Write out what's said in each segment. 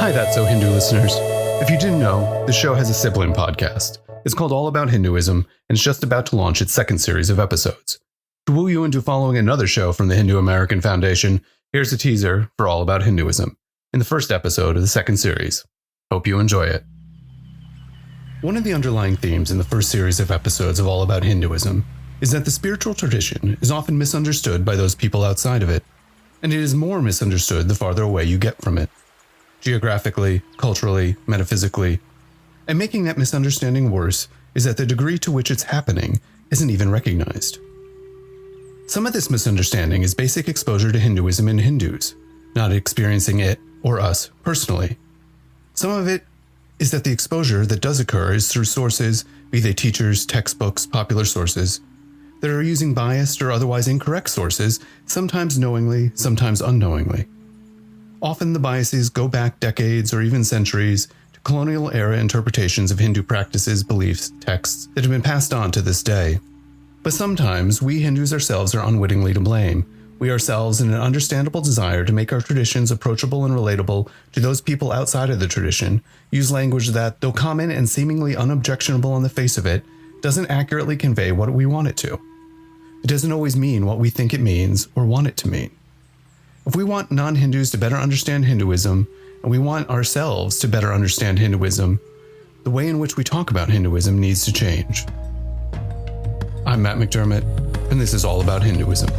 Hi, That's So Hindu listeners. If you didn't know, the show has a sibling podcast. It's called All About Hinduism, and it's just about to launch its second series of episodes. To woo you into following another show from the Hindu American Foundation, here's a teaser for All About Hinduism, in the first episode of the second series. Hope you enjoy it. One of the underlying themes in the first series of episodes of All About Hinduism is that the spiritual tradition is often misunderstood by those people outside of it, and it is more misunderstood the farther away you get from it. Geographically, culturally, metaphysically. And making that misunderstanding worse is that the degree to which it's happening isn't even recognized. Some of this misunderstanding is basic exposure to Hinduism and Hindus, not experiencing it or us personally. Some of it is that the exposure that does occur is through sources, be they teachers, textbooks, popular sources, that are using biased or otherwise incorrect sources, sometimes knowingly, sometimes unknowingly. Often the biases go back decades or even centuries to colonial-era interpretations of Hindu practices, beliefs, texts that have been passed on to this day. But sometimes we Hindus ourselves are unwittingly to blame. We ourselves, in an understandable desire to make our traditions approachable and relatable to those people outside of the tradition, use language that, though common and seemingly unobjectionable on the face of it, doesn't accurately convey what we want it to. It doesn't always mean what we think it means or want it to mean. If we want non-Hindus to better understand Hinduism, and we want ourselves to better understand Hinduism, the way in which we talk about Hinduism needs to change. I'm Matt McDermott, and this is All About Hinduism.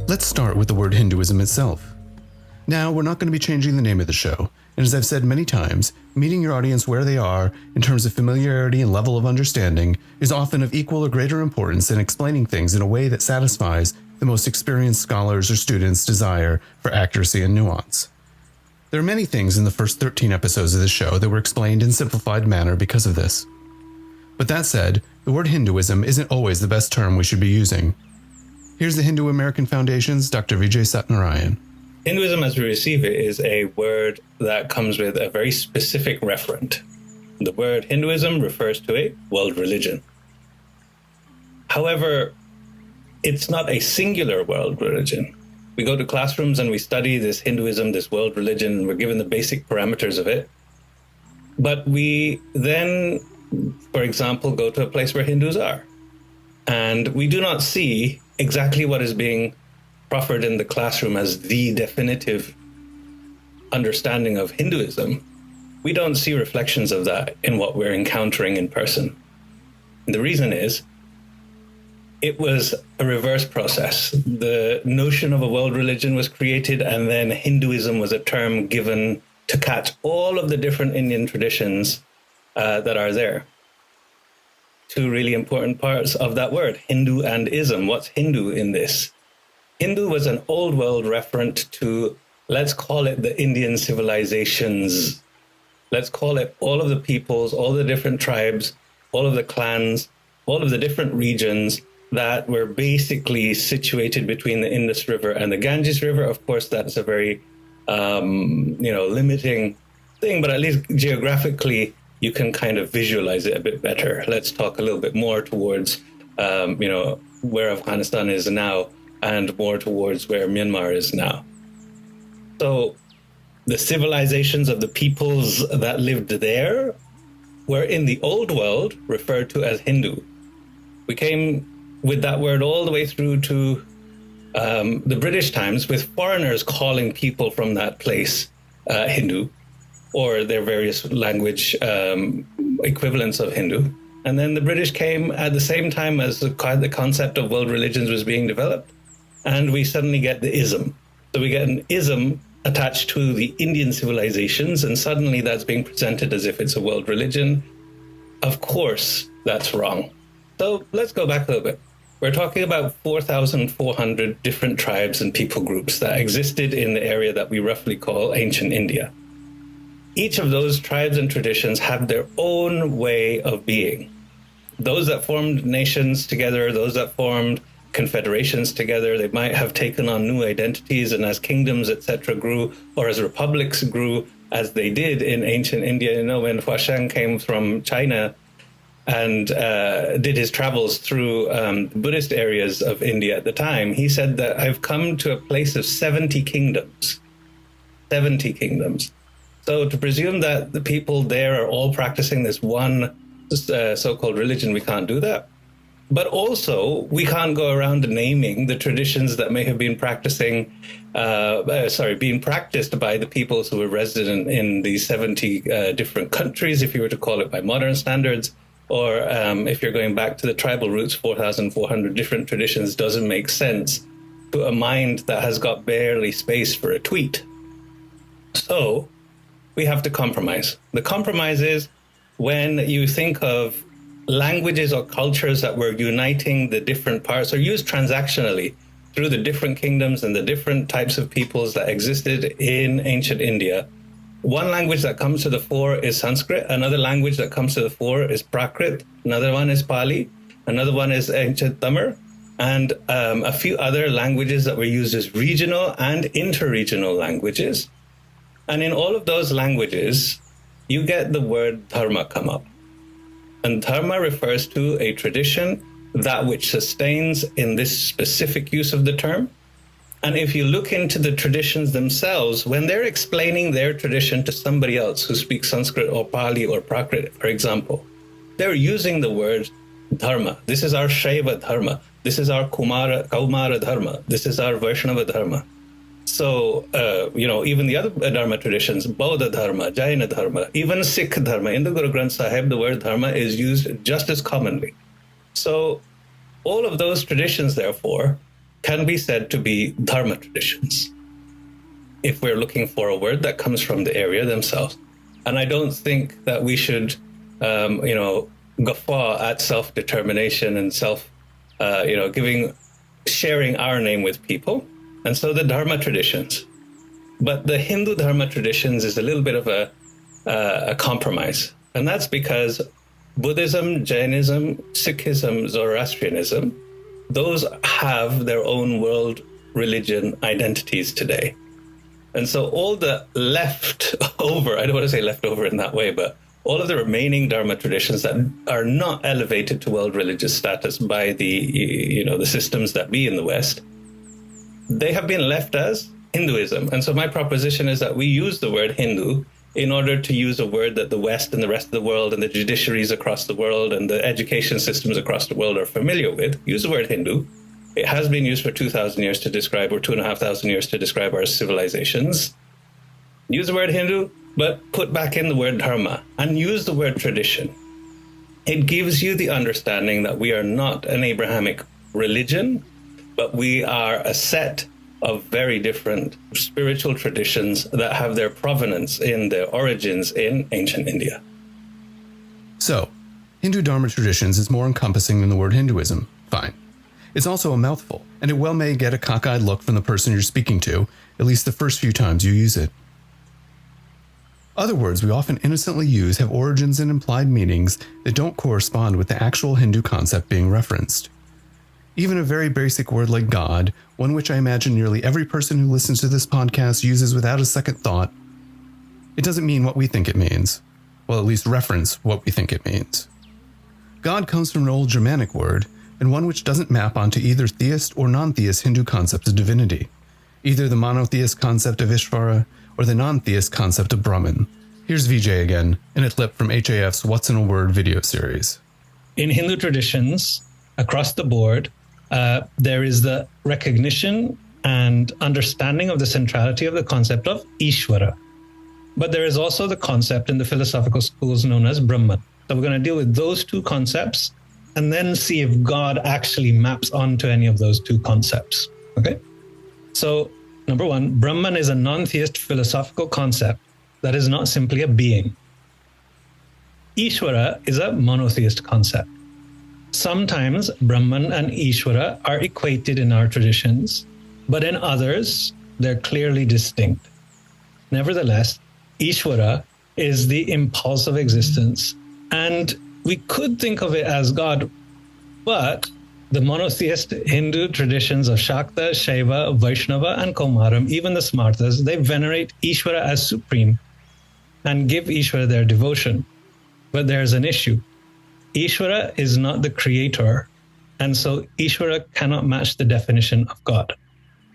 Let's start with the word Hinduism itself. Now, we're not going to be changing the name of the show, and as I've said many times, meeting your audience where they are in terms of familiarity and level of understanding is often of equal or greater importance than explaining things in a way that satisfies the most experienced scholars or students' desire for accuracy and nuance. There are many things in the first 13 episodes of the show that were explained in simplified manner because of this. But that said, the word Hinduism isn't always the best term we should be using. Here's the Hindu American Foundation's Dr. Vijay Satnarayan. Hinduism, as we receive it, is a word that comes with a very specific referent. The word Hinduism refers to a world religion. However, it's not a singular world religion. We go to classrooms and we study this Hinduism, this world religion, and we're given the basic parameters of it. But we then, for example, go to a place where Hindus are. And we do not see exactly what is being proffered in the classroom as the definitive understanding of Hinduism. We don't see reflections of that in what we're encountering in person. And the reason is, it was a reverse process. The notion of a world religion was created, and then Hinduism was a term given to catch all of the different Indian traditions that are there. Two really important parts of that word, Hindu and ism. What's Hindu in this? Hindu was an old world referent to, let's call it the Indian civilizations. Let's call it all of the peoples, all the different tribes, all of the clans, all of the different regions that were basically situated between the Indus River and the Ganges River. Of course, that's a very, limiting thing, but at least geographically, you can kind of visualize it a bit better. Let's talk a little bit more towards, where Afghanistan is now and more towards where Myanmar is now. So the civilizations of the peoples that lived there were in the old world referred to as Hindu. We came with that word all the way through to the British times, with foreigners calling people from that place Hindu, or their various language equivalents of Hindu. And then the British came at the same time as the concept of world religions was being developed, and we suddenly get the ism. So we get an ism attached to the Indian civilizations, and suddenly that's being presented as if it's a world religion. Of course, that's wrong. So let's go back a little bit. We're talking about 4,400 different tribes and people groups that existed in the area that we roughly call ancient India. Each of those tribes and traditions have their own way of being. Those that formed nations together, those that formed confederations together, they might have taken on new identities, and as kingdoms, etc., grew, or as republics grew, as they did in ancient India. When Huasheng came from China, and did his travels through Buddhist areas of India at the time, he said that I've come to a place of 70 kingdoms. 70 kingdoms. So to presume that the people there are all practicing this one so-called religion, we can't do that. But also, we can't go around naming the traditions that may have been being practiced by the peoples who were resident in these 70 different countries, if you were to call it by modern standards, or if you're going back to the tribal roots, 4,400 different traditions doesn't make sense to a mind that has got barely space for a tweet. So we have to compromise. The compromise is when you think of languages or cultures that were uniting the different parts or used transactionally through the different kingdoms and the different types of peoples that existed in ancient India. One language that comes to the fore is Sanskrit. Another language that comes to the fore is Prakrit. Another one is Pali. Another one is ancient Tamil. And a few other languages that were used as regional and interregional languages. And in all of those languages, you get the word dharma come up. And dharma refers to a tradition, that which sustains in this specific use of the term. And if you look into the traditions themselves, when they're explaining their tradition to somebody else who speaks Sanskrit or Pali or Prakrit, for example, they're using the word dharma. This is our Shaiva dharma. This is our Kaumara dharma. This is our Vaishnava dharma. So, even the other dharma traditions, Bauddha dharma, Jaina dharma, even Sikh dharma, in the Guru Granth Sahib, the word dharma is used just as commonly. So all of those traditions, therefore, can be said to be dharma traditions, if we're looking for a word that comes from the area themselves. And I don't think that we should, guffaw at self-determination and sharing our name with people. And so the dharma traditions. But the Hindu dharma traditions is a little bit of a compromise. And that's because Buddhism, Jainism, Sikhism, Zoroastrianism, those have their own world religion identities today. And so all the leftover, I don't want to say leftover in that way, but all of the remaining dharma traditions that are not elevated to world religious status by the systems that be in the West, they have been left as Hinduism. And so my proposition is that we use the word Hindu in order to use a word that the West and the rest of the world and the judiciaries across the world and the education systems across the world are familiar with. Use the word Hindu. It has been used for 2,000 years to describe, or 2,500 years to describe our civilizations. Use the word Hindu, but put back in the word dharma and use the word tradition. It gives you the understanding that we are not an Abrahamic religion, but we are a set of very different spiritual traditions that have their provenance in their origins in ancient India. So, Hindu Dharma traditions is more encompassing than the word Hinduism. Fine. It's also a mouthful, and it well may get a cockeyed look from the person you're speaking to, at least the first few times you use it. Other words we often innocently use have origins and implied meanings that don't correspond with the actual Hindu concept being referenced. Even a very basic word like God, one which I imagine nearly every person who listens to this podcast uses without a second thought, it doesn't mean what we think it means. Well, at least reference what we think it means. God comes from an old Germanic word, and one which doesn't map onto either theist or non-theist Hindu concepts of divinity, either the monotheist concept of Ishvara or the non-theist concept of Brahman. Here's Vijay again, in a clip from HAF's What's in a Word video series. In Hindu traditions, across the board, there is the recognition and understanding of the centrality of the concept of Ishvara. But there is also the concept in the philosophical schools known as Brahman. So we're going to deal with those two concepts and then see if God actually maps onto any of those two concepts. Okay? So, number one, Brahman is a non-theist philosophical concept that is not simply a being. Ishvara is a monotheist concept. Sometimes Brahman and Ishvara are equated in our traditions, but in others, they're clearly distinct. Nevertheless, Ishvara is the impulse of existence, and we could think of it as God, but the monotheist Hindu traditions of Shakta, Shaiva, Vaishnava, and Kaumaram, even the Smartas, they venerate Ishvara as supreme and give Ishvara their devotion. But there's an issue. Ishvara is not the creator, and so Ishvara cannot match the definition of God.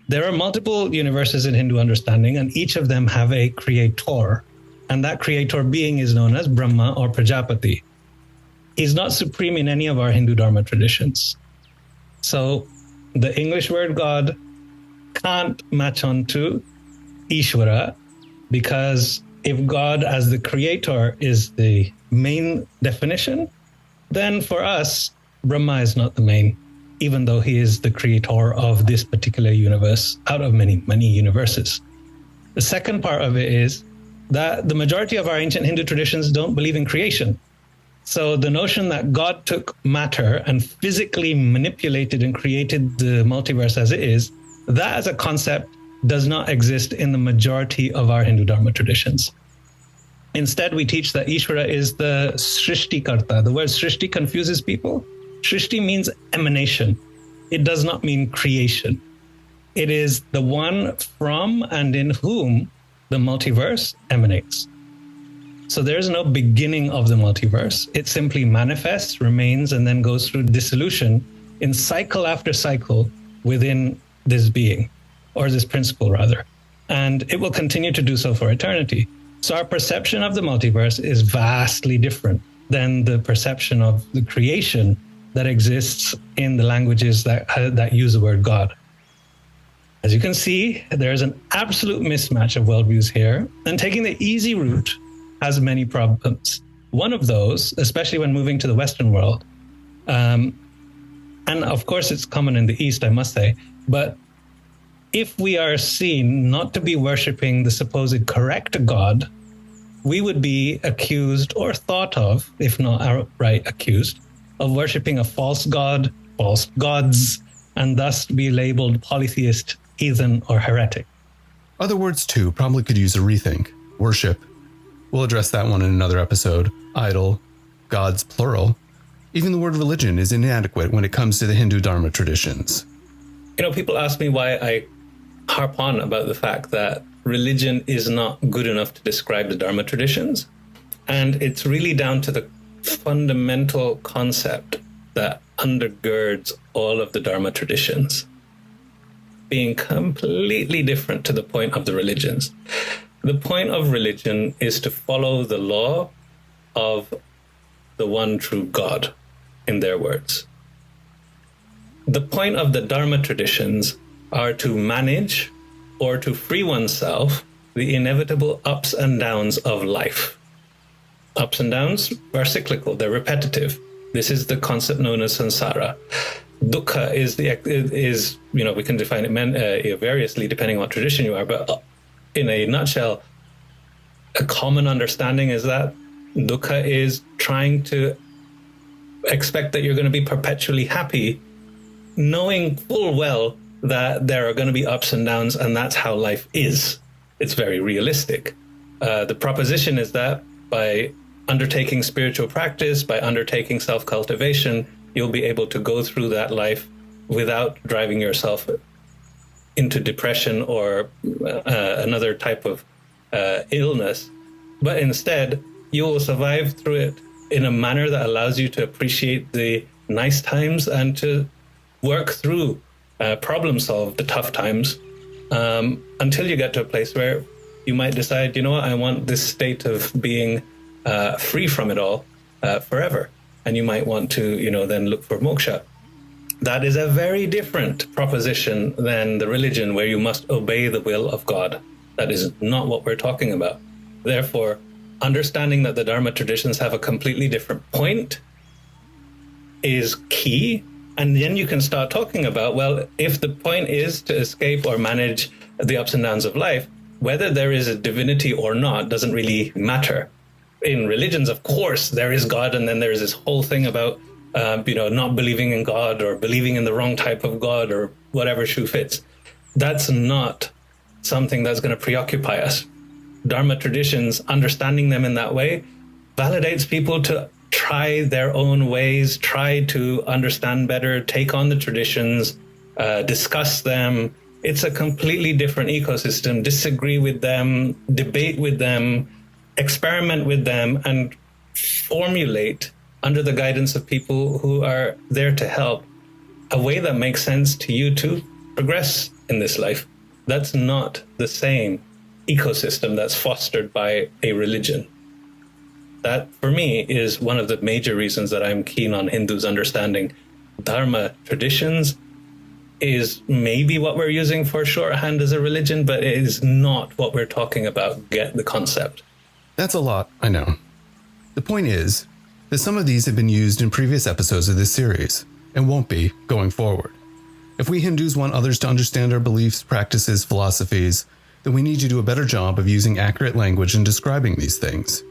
There are multiple universes in Hindu understanding, and each of them have a creator, and that creator being is known as Brahma or Prajapati. He's not supreme in any of our Hindu Dharma traditions. So the English word God can't match onto Ishvara, because if God as the creator is the main definition, then for us, Brahma is not the main, even though he is the creator of this particular universe out of many, many universes. The second part of it is that the majority of our ancient Hindu traditions don't believe in creation. So the notion that God took matter and physically manipulated and created the multiverse as it is, that as a concept does not exist in the majority of our Hindu Dharma traditions. Instead, we teach that Ishvara is the Srishti Karta. The word Srishti confuses people. Srishti means emanation. It does not mean creation. It is the one from and in whom the multiverse emanates. So there's no beginning of the multiverse. It simply manifests, remains, and then goes through dissolution in cycle after cycle within this being, or this principle rather. And it will continue to do so for eternity. So our perception of the multiverse is vastly different than the perception of the creation that exists in the languages that use the word God. As you can see, there's an absolute mismatch of worldviews here, and taking the easy route has many problems. One of those, especially when moving to the Western world, and of course it's common in the East, I must say, but if we are seen not to be worshipping the supposed correct God, we would be accused or thought of, if not outright accused, of worshipping a false god, false gods, and thus be labeled polytheist, heathen, or heretic. Other words, too, probably could use a rethink. Worship. We'll address that one in another episode. Idol. Gods, plural. Even the word religion is inadequate when it comes to the Hindu Dharma traditions. People ask me why I harp on about the fact that religion is not good enough to describe the Dharma traditions. And it's really down to the fundamental concept that undergirds all of the Dharma traditions being completely different to the point of the religions. The point of religion is to follow the law of the one true God, in their words. The point of the Dharma traditions are to manage or to free oneself the inevitable ups and downs of life. Ups and downs are cyclical, they're repetitive. This is the concept known as samsara. Dukkha is we can define it variously depending on what tradition you are, but in a nutshell, a common understanding is that dukkha is trying to expect that you're going to be perpetually happy, knowing full well that there are going to be ups and downs, and that's how life is. It's very realistic. The proposition is that by undertaking spiritual practice, by undertaking self-cultivation, you'll be able to go through that life without driving yourself into depression or another type of illness. But instead, you will survive through it in a manner that allows you to appreciate the nice times and to work through, problem solve the tough times, until you get to a place where you might decide, I want this state of being free from it all forever. And you might want to, then look for moksha. That is a very different proposition than the religion where you must obey the will of God. That is not what we're talking about. Therefore, understanding that the Dharma traditions have a completely different point is key. And then you can start talking about, well, if the point is to escape or manage the ups and downs of life, whether there is a divinity or not doesn't really matter. In religions, of course, there is God, and then there's this whole thing about, not believing in God or believing in the wrong type of God or whatever shoe fits. That's not something that's going to preoccupy us. Dharma traditions, understanding them in that way, validates people to try their own ways, try to understand better, take on the traditions, discuss them. It's a completely different ecosystem. Disagree with them, debate with them, experiment with them, and formulate under the guidance of people who are there to help, a way that makes sense to you to progress in this life. That's not the same ecosystem that's fostered by a religion. That, for me, is one of the major reasons that I'm keen on Hindus understanding Dharma traditions is maybe what we're using for shorthand as a religion, but it is not what we're talking about. Get the concept. That's a lot, I know. The point is that some of these have been used in previous episodes of this series, and won't be going forward. If we Hindus want others to understand our beliefs, practices, philosophies, then we need to do a better job of using accurate language in describing these things.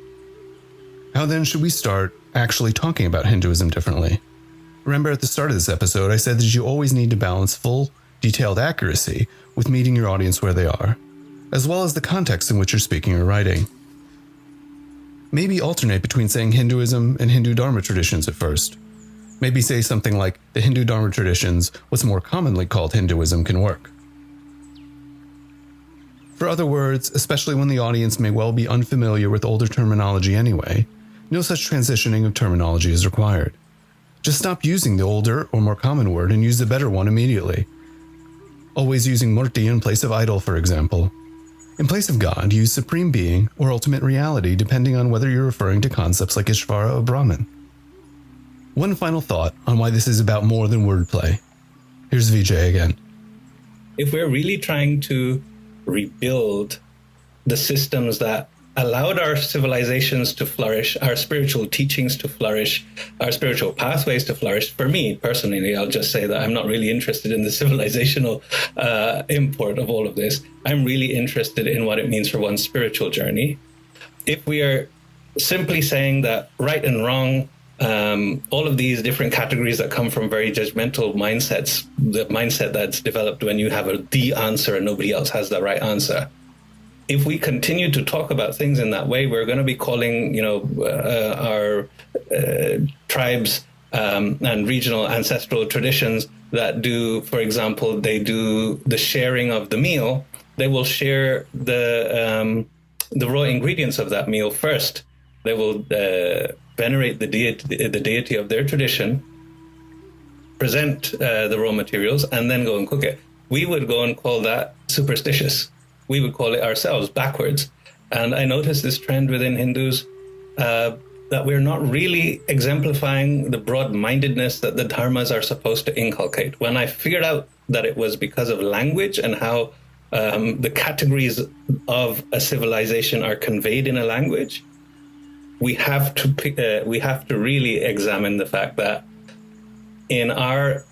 How then should we start actually talking about Hinduism differently? Remember at the start of this episode, I said that you always need to balance full, detailed accuracy with meeting your audience where they are, as well as the context in which you're speaking or writing. Maybe alternate between saying Hinduism and Hindu Dharma traditions at first. Maybe say something like the Hindu Dharma traditions, what's more commonly called Hinduism, can work. For other words, especially when the audience may well be unfamiliar with older terminology anyway, no such transitioning of terminology is required. Just stop using the older or more common word and use the better one immediately. Always using murti in place of idol, for example. In place of God, use supreme being or ultimate reality, depending on whether you're referring to concepts like Ishvara or Brahman. One final thought on why this is about more than wordplay. Here's Vijay again. If we're really trying to rebuild the systems that allowed our civilizations to flourish, our spiritual teachings to flourish, our spiritual pathways to flourish, for me personally, I'll just say that I'm not really interested in the civilizational import of all of this. I'm really interested in what it means for one's spiritual journey. If we are simply saying that right and wrong, all of these different categories that come from very judgmental mindsets, the mindset that's developed when you have the answer and nobody else has the right answer. If we continue to talk about things in that way, we're going to be calling, our tribes and regional ancestral traditions that do, for example, they do the sharing of the meal. They will share the raw ingredients of that meal first. They will venerate the deity of their tradition, present the raw materials, and then go and cook it. We would go and call that superstitious. We would call it ourselves backwards. And I noticed this trend within Hindus that we're not really exemplifying the broad-mindedness that the dharmas are supposed to inculcate. When I figured out that it was because of language and how the categories of a civilization are conveyed in a language, we have to really examine the fact that in our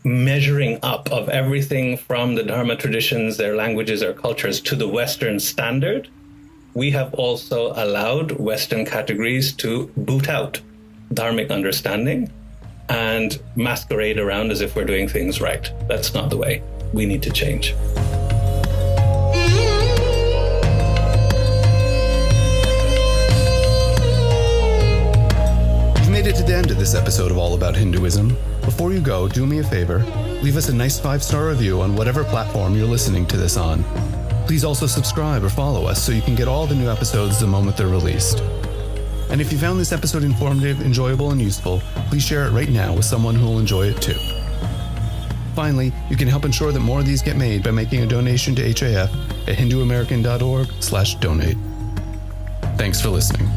measuring up of everything from the Dharma traditions, their languages, their cultures, to the Western standard, we have also allowed Western categories to boot out Dharmic understanding and masquerade around as if we're doing things right. That's not the way. We need to change. Made it to the end of this episode of All About Hinduism. Before you go, do me a favor, leave us a nice 5-star review on whatever platform you're listening to this on. Please also subscribe or follow us so you can get all the new episodes the moment they're released. And if you found this episode informative, enjoyable, and useful, please share it right now with someone who will enjoy it too. Finally, you can help ensure that more of these get made by making a donation to HAF at hinduamerican.org/donate. Thanks for listening.